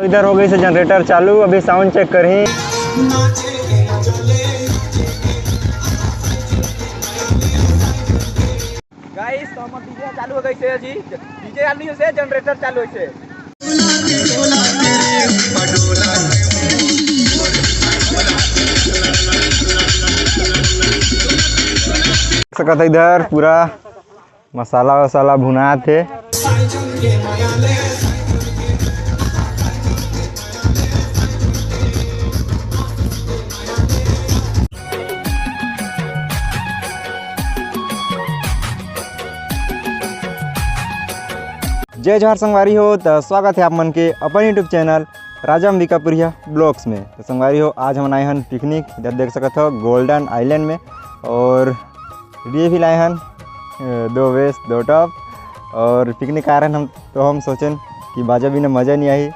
इधर हो गई से जनरेटर चालू, अभी साउंड चेक करें। गाइस तो हम डीजे चालू हो गई से जी, डीजे चालू से जनरेटर चालू है से। सकत इधर पूरा मसाला वसाला भुना थे। जय जोहार संगवारी हो, तो स्वागत है आप मन के अपन यूट्यूब चैनल राजा अंबिकापुरिया ब्लॉग्स में। तो संगवारी हो, आज हम आए हैं पिकनिक। इधर देख सकते हो गोल्डन आइलैंड में, और ये भी लाए हैं 2 वेस्ट 2 टॉप। और पिकनिक आ रहे हैं हम सोचें कि बाजा भी ना मज़ा नहीं आई,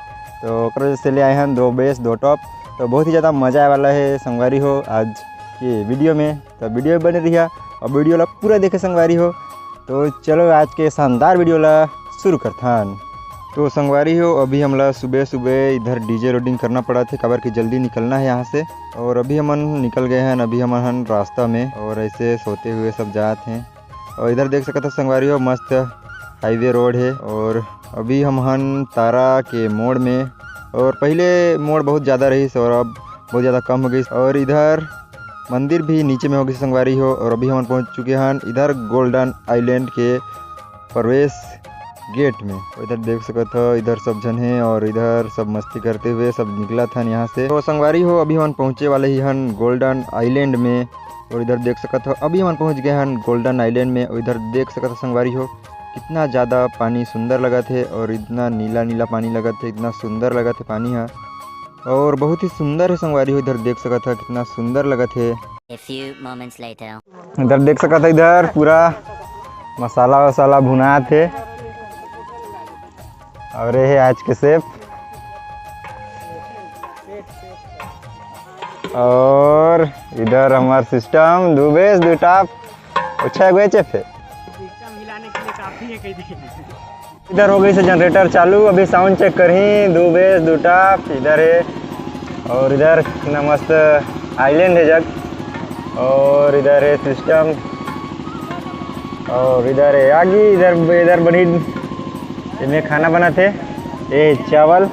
तो वजह से ले आए हैं 2 वेस्ट 2 टॉप। तो बहुत ही ज़्यादा मज़ा आने वाला है संगवारी हो आज ये वीडियो में। तो वीडियो बने रही और वीडियो ला पूरा देखे संगवारी हो। तो चलो आज के शानदार वीडियो ला शुरू करथन। तो संगवारी हो, अभी हमला सुबह सुबह इधर डीजे लोडिंग करना पड़ा थे, खबर कि जल्दी निकलना है यहाँ से। और अभी हमन निकल गए हैं, अभी हमन रास्ता में और ऐसे सोते हुए सब जाते हैं। और इधर देख सकते संगवारी हो, मस्त हाईवे रोड है। और अभी हमन तारा के मोड़ में, और पहले मोड़ बहुत ज़्यादा रही और अब बहुत ज़्यादा कम हो गई। और इधर मंदिर भी नीचे में हो गई संगवारी हो। और अभी हम पहुँच चुके हैं इधर गोल्डन आइलैंड के प्रवेश गेट में। इधर देख सकते हो, इधर सब जन हैं और इधर सब मस्ती करते हुए सब निकला था यहाँ से। तो संगवारी हो, अभी हम पहुँचे वाले ही हन गोल्डन आइलैंड में। और इधर देख सकते हो, अभी हम पहुँच गए हैं गोल्डन आइलैंड में। और इधर देख सकते हो संगवारी हो, कितना ज़्यादा पानी सुंदर लगा थे और इतना नीला नीला पानी लगा थे, इतना सुंदर लगा थे पानी है। और बहुत ही सुंदर है संगवारी हो, इधर देख सकते हो कितना सुंदर लगा थे। इधर देख सकते हो, इधर पूरा मसाला वसाला भुना थे। और ये है आज के शेफ। और इधर हमारा सिस्टम 2 बेस 2 टॉप अच्छा गए चेफ है। इधर हो गई से जनरेटर चालू, अभी साउंड चेक करें। 2 बेस 2 टॉप इधर है। और इधर कितना मस्त आइलैंड है जग। और इधर है सिस्टम। और इधर है आगे, इधर बड़ी इनमें खाना बनाते, ये चावल।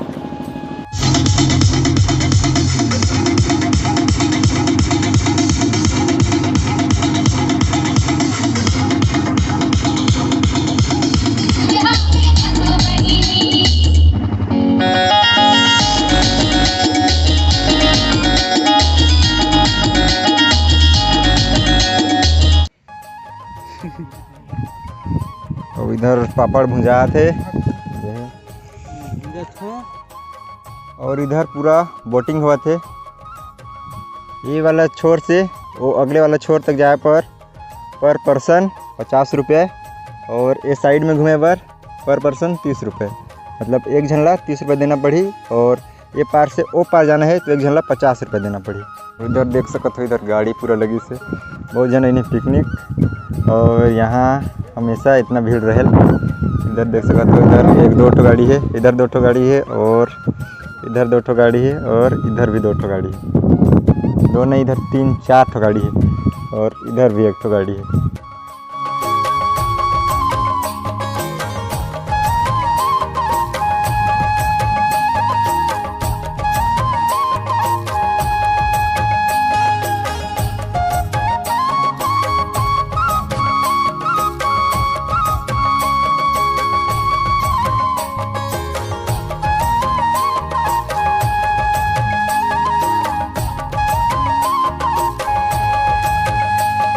और इधर पापड़ भुंजा थे। और इधर पूरा बोटिंग हुआ थे। ये वाला छोर से वो अगले वाला छोर तक जाए पर पर्सन 50 रुपये। और ये साइड में घूमे पर पर्सन 30 रुपये, मतलब एक झनला 30 रुपये देना पड़ी। और ये पार से वो पार जाना है तो एक झनला 50 रुपये देना पड़ी। इधर देख सकते हो, इधर गाड़ी पूरा लगी से बहुत जन इन्हें पिकनिक। और यहाँ हमेशा इतना भीड़ रहे। इधर देख सकते हो, इधर 1-2 ठो गाड़ी है, इधर 2 ठो गाड़ी है, और इधर 2 ठो गाड़ी है, और इधर भी 2 ठो गाड़ी है। 2 नहीं, इधर 3-4 ठो गाड़ी है, और इधर भी 1 ठो गाड़ी है।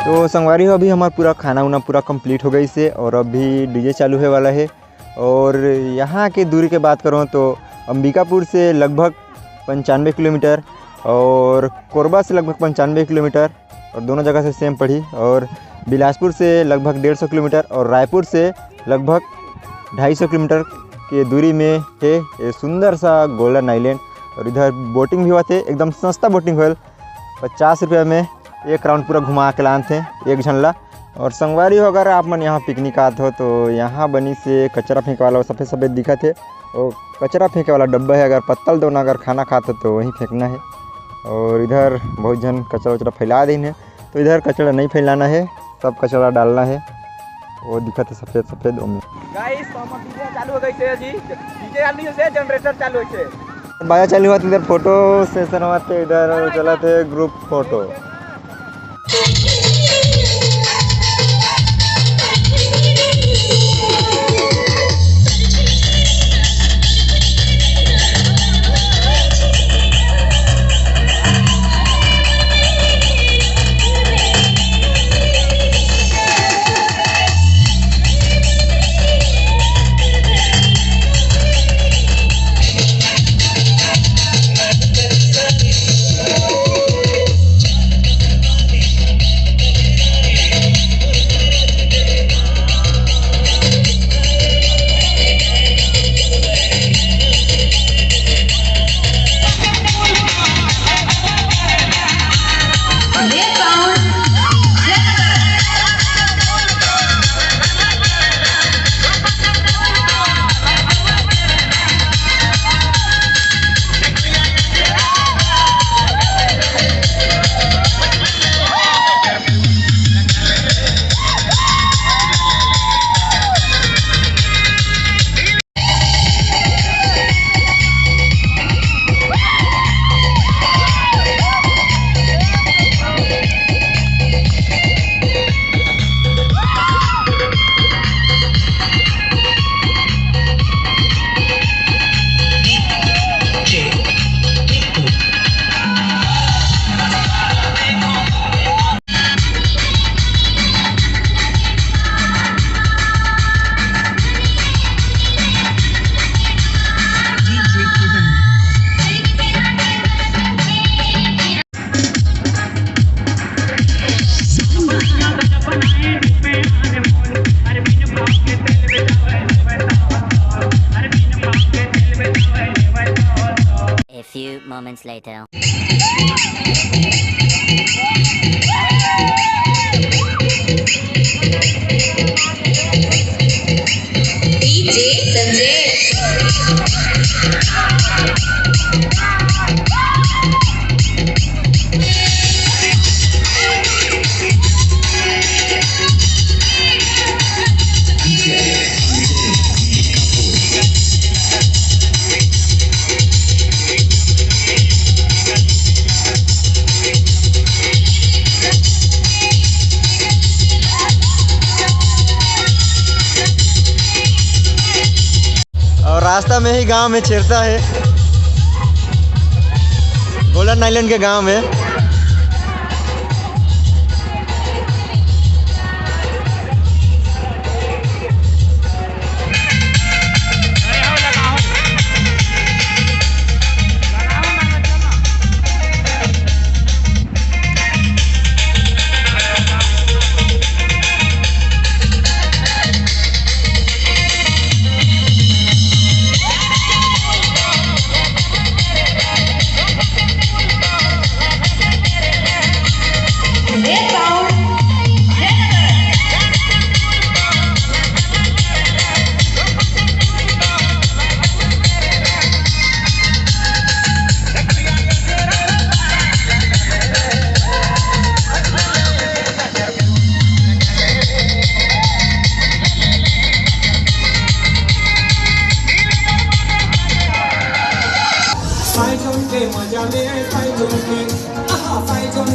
तो संगवारी हो, अभी हमारा पूरा खाना उना पूरा कंप्लीट हो गई से। और अभी डीजे चालू है वाला है। और यहाँ की दूरी की बात करूँ तो अंबिकापुर से लगभग 95 किलोमीटर, और कोरबा से लगभग 95 किलोमीटर, और दोनों जगह से सेम पड़ी। और बिलासपुर से लगभग 150 किलोमीटर, और रायपुर से लगभग 250 किलोमीटर के दूरी में है ये सुंदर सा गोल्डन आइलैंड। और इधर बोटिंग भी हुआ थे, एकदम सस्ता बोटिंग होल, 50 रुपये में 1 राउंड पूरा घुमा के लान थे एक झनला। और संगवारी हो अगर आप मन यहाँ पिकनिक आते हो तो यहाँ बनी से कचरा फेंके वाला सफ़ेद सफ़ेद दिखत है, और कचरा फेंके वाला डब्बा है, अगर पत्तल दो ना अगर खाना खाते तो वहीं फेंकना है। और इधर बहुत जन कचरा वचरा फैला दें है, तो इधर कचरा नहीं फैलाना है, सब कचरा डालना है। वो दिखत है सफ़ेद सफ़ेद ओमे गाइस तो हमर डीजे चालू हो गई से जी, डीजे आनी से जनरेटर चालू होई से बाजा चालू हुआ, इधर फोटो सेशन हुआ, इधर चला थे group photo. A few moments later. DJ Sanjay. और रास्ता में ही गांव में छिड़ता है, गोल्डन आइलैंड के गांव में।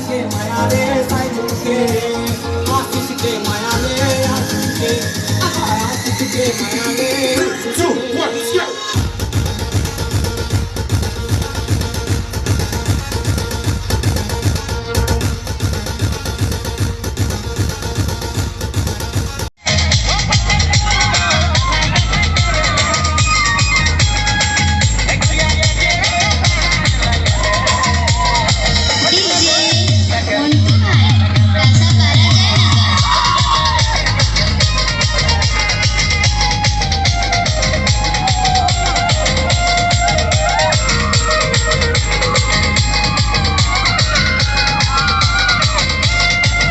के माया ले